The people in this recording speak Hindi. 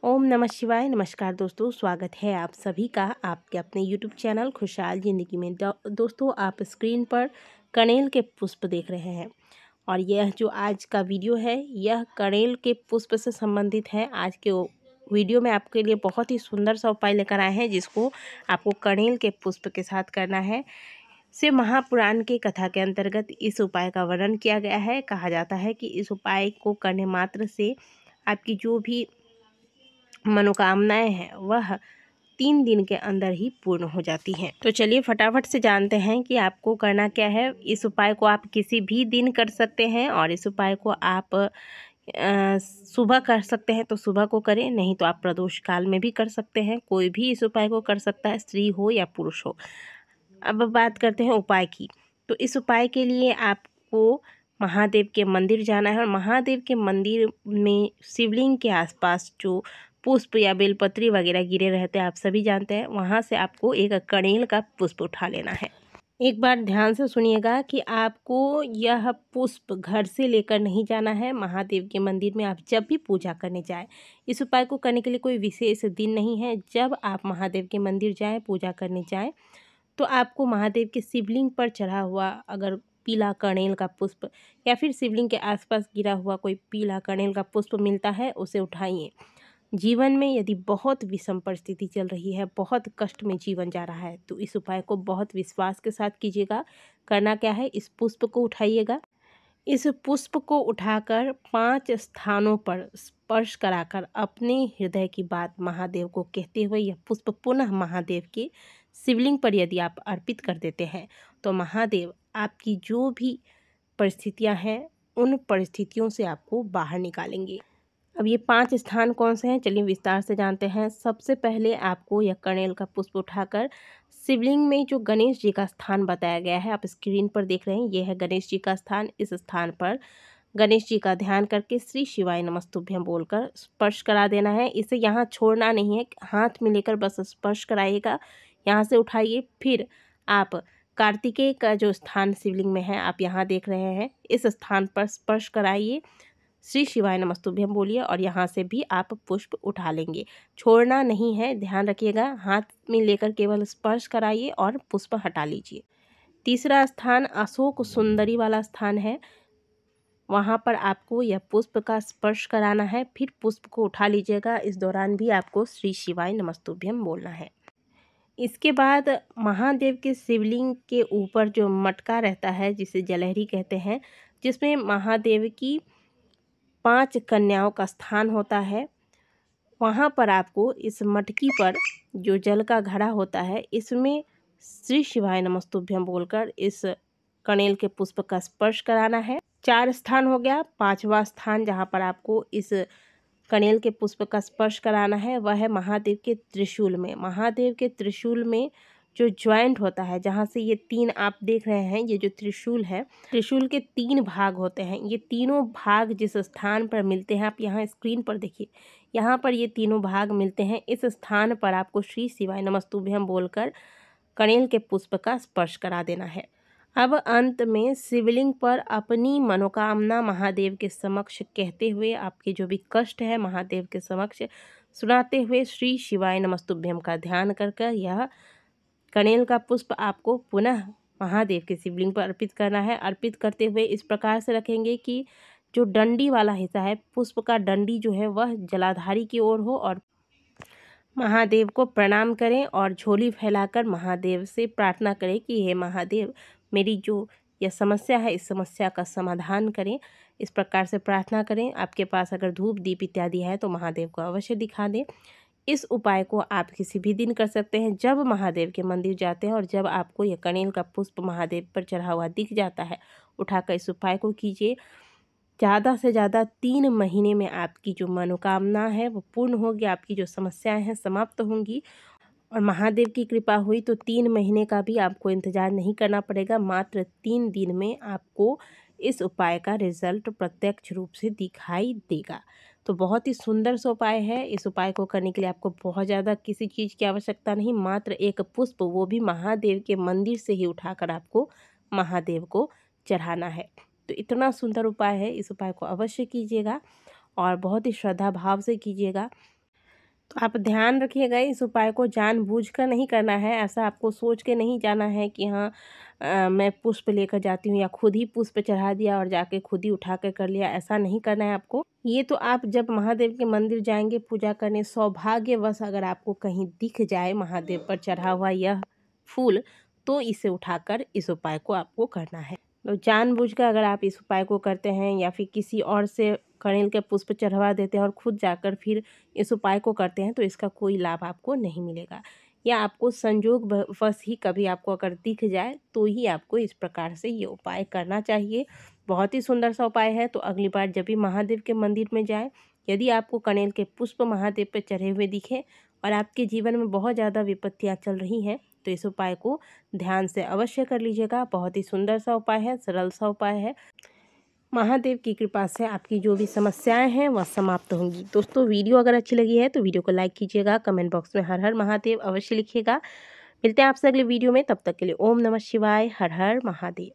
ओम नमः शिवाय। नमस्कार दोस्तों, स्वागत है आप सभी का आपके अपने यूट्यूब चैनल खुशहाल ज़िंदगी में। दोस्तों, आप स्क्रीन पर कनेल के पुष्प देख रहे हैं और यह जो आज का वीडियो है यह कनेल के पुष्प से संबंधित है। आज के वीडियो में आपके लिए बहुत ही सुंदर सा उपाय लेकर आए हैं जिसको आपको कनेल के पुष्प के साथ करना है। शिव महापुराण की कथा के अंतर्गत इस उपाय का वर्णन किया गया है। कहा जाता है कि इस उपाय को करने मात्र से आपकी जो भी मनोकामनाएं हैं वह 3 दिन के अंदर ही पूर्ण हो जाती हैं। तो चलिए फटाफट से जानते हैं कि आपको करना क्या है। इस उपाय को आप किसी भी दिन कर सकते हैं और इस उपाय को आप सुबह कर सकते हैं तो सुबह को करें, नहीं तो आप प्रदोष काल में भी कर सकते हैं। कोई भी इस उपाय को कर सकता है, स्त्री हो या पुरुष हो। अब बात करते हैं उपाय की। तो इस उपाय के लिए आपको महादेव के मंदिर जाना है और महादेव के मंदिर में शिवलिंग के आसपास जो पुष्प या बेलपत्री वगैरह गिरे रहते हैं, आप सभी जानते हैं, वहाँ से आपको एक कनेल का पुष्प उठा लेना है। एक बार ध्यान से सुनिएगा कि आपको यह पुष्प घर से लेकर नहीं जाना है। महादेव के मंदिर में आप जब भी पूजा करने जाएं, इस उपाय को करने के लिए कोई विशेष दिन नहीं है। जब आप महादेव के मंदिर जाएं, पूजा करने जाएं, तो आपको महादेव के शिवलिंग पर चढ़ा हुआ अगर पीला कनेल का पुष्प या फिर शिवलिंग के आसपास गिरा हुआ कोई पीला कनेल का पुष्प मिलता है, उसे उठाइए। जीवन में यदि बहुत विषम परिस्थिति चल रही है, बहुत कष्ट में जीवन जा रहा है, तो इस उपाय को बहुत विश्वास के साथ कीजिएगा। करना क्या है, इस पुष्प को उठाइएगा। इस पुष्प को उठाकर 5 स्थानों पर स्पर्श कराकर अपने हृदय की बात महादेव को कहते हुए यह पुष्प पुनः महादेव के शिवलिंग पर यदि आप अर्पित कर देते हैं तो महादेव आपकी जो भी परिस्थितियां हैं उन परिस्थितियों से आपको बाहर निकालेंगे। अब ये 5 स्थान कौन से हैं, चलिए विस्तार से जानते हैं। सबसे पहले आपको यह कनेल का पुष्प उठाकर शिवलिंग में जो गणेश जी का स्थान बताया गया है, आप स्क्रीन पर देख रहे हैं, यह है गणेश जी का स्थान। इस स्थान पर गणेश जी का ध्यान करके श्री शिवाय नमस्तुभ्यं बोलकर स्पर्श करा देना है। इसे यहाँ छोड़ना नहीं है, हाथ में लेकर बस स्पर्श कराइएगा। यहाँ से उठाइए, फिर आप कार्तिकेय का जो स्थान शिवलिंग में है आप यहाँ देख रहे हैं, इस स्थान पर स्पर्श कराइए, श्री शिवाय नमस्तुभ्यं बोलिए और यहाँ से भी आप पुष्प उठा लेंगे। छोड़ना नहीं है, ध्यान रखिएगा। हाथ में लेकर केवल स्पर्श कराइए और पुष्प हटा लीजिए। तीसरा स्थान अशोक सुंदरी वाला स्थान है, वहाँ पर आपको यह पुष्प का स्पर्श कराना है, फिर पुष्प को उठा लीजिएगा। इस दौरान भी आपको श्री शिवाय नमस्तुभ्यं बोलना है। इसके बाद महादेव के शिवलिंग के ऊपर जो मटका रहता है जिसे जलहरी कहते हैं, जिसमें महादेव की 5 कन्याओं का स्थान होता है, वहाँ पर आपको इस मटकी पर जो जल का घड़ा होता है इसमें श्री शिवाय नमस्तुभ्यं बोलकर इस कनेल के पुष्प का स्पर्श कराना है। 4 स्थान हो गया। 5वां स्थान जहाँ पर आपको इस कनेल के पुष्प का स्पर्श कराना है वह है महादेव के त्रिशूल में। महादेव के त्रिशूल में जो ज्वाइंट होता है, जहाँ से ये 3 आप देख रहे हैं, ये जो त्रिशूल है, त्रिशूल के 3 भाग होते हैं। ये तीनों भाग जिस स्थान पर मिलते हैं, आप यहाँ स्क्रीन पर देखिए, यहाँ पर ये तीनों भाग मिलते हैं। इस स्थान पर आपको श्री शिवाय नमस्तुभ्यं बोलकर कनेल के पुष्प का स्पर्श करा देना है। अब अंत में शिवलिंग पर अपनी मनोकामना महादेव के समक्ष कहते हुए, आपके जो भी कष्ट है महादेव के समक्ष सुनाते हुए श्री शिवाय नमस्तुभ्यं का ध्यान कर यह कनेल का पुष्प आपको पुनः महादेव के शिवलिंग पर अर्पित करना है। अर्पित करते हुए इस प्रकार से रखेंगे कि जो डंडी वाला हिस्सा है, पुष्प का डंडी जो है वह जलाधारी की ओर हो और महादेव को प्रणाम करें और झोली फैलाकर महादेव से प्रार्थना करें कि हे महादेव, मेरी जो यह समस्या है इस समस्या का समाधान करें। इस प्रकार से प्रार्थना करें। आपके पास अगर धूप दीप इत्यादि है तो महादेव को अवश्य दिखा दें। इस उपाय को आप किसी भी दिन कर सकते हैं, जब महादेव के मंदिर जाते हैं और जब आपको यह कनेल का पुष्प महादेव पर चढ़ा हुआ दिख जाता है, उठाकर इस उपाय को कीजिए। ज़्यादा से ज़्यादा 3 महीने में आपकी जो मनोकामना है वो पूर्ण होगी, आपकी जो समस्याएं हैं समाप्त होंगी और महादेव की कृपा हुई तो 3 महीने का भी आपको इंतज़ार नहीं करना पड़ेगा। मात्र 3 दिन में आपको इस उपाय का रिजल्ट प्रत्यक्ष रूप से दिखाई देगा। तो बहुत ही सुंदर सा उपाय है। इस उपाय को करने के लिए आपको बहुत ज़्यादा किसी चीज़ की आवश्यकता नहीं, मात्र एक पुष्प, वो भी महादेव के मंदिर से ही उठाकर आपको महादेव को चढ़ाना है। तो इतना सुंदर उपाय है, इस उपाय को अवश्य कीजिएगा और बहुत ही श्रद्धा भाव से कीजिएगा। तो आप ध्यान रखिएगा, इस उपाय को जानबूझकर नहीं करना है। ऐसा आपको सोच के नहीं जाना है कि हाँ मैं पुष्प लेकर जाती हूँ या खुद ही पुष्प चढ़ा दिया और जाके खुद ही उठा कर लिया, ऐसा नहीं करना है आपको। ये तो आप जब महादेव के मंदिर जाएंगे पूजा करने, सौभाग्यवश अगर आपको कहीं दिख जाए महादेव पर चढ़ा हुआ यह फूल, तो इसे उठाकर इस उपाय को आपको करना है। तो जानबूझकर अगर आप इस उपाय को करते हैं या फिर किसी और से कनेल के पुष्प चढ़वा देते हैं और खुद जाकर फिर इस उपाय को करते हैं, तो इसका कोई लाभ आपको नहीं मिलेगा। या आपको संजोग वश ही कभी आपको अगर दिख जाए तो ही आपको इस प्रकार से ये उपाय करना चाहिए। बहुत ही सुंदर सा उपाय है। तो अगली बार जब भी महादेव के मंदिर में जाएं, यदि आपको कनेल के पुष्प महादेव पर चढ़े हुए दिखे और आपके जीवन में बहुत ज़्यादा विपत्तियाँ चल रही हैं, तो इस उपाय को ध्यान से अवश्य कर लीजिएगा। बहुत ही सुंदर सा उपाय है, सरल सा उपाय है। महादेव की कृपा से आपकी जो भी समस्याएं हैं वह समाप्त होंगी। दोस्तों, वीडियो अगर अच्छी लगी है तो वीडियो को लाइक कीजिएगा, कमेंट बॉक्स में हर हर महादेव अवश्य लिखिएगा। मिलते हैं आपसे अगले वीडियो में, तब तक के लिए ओम नमः शिवाय, हर हर महादेव।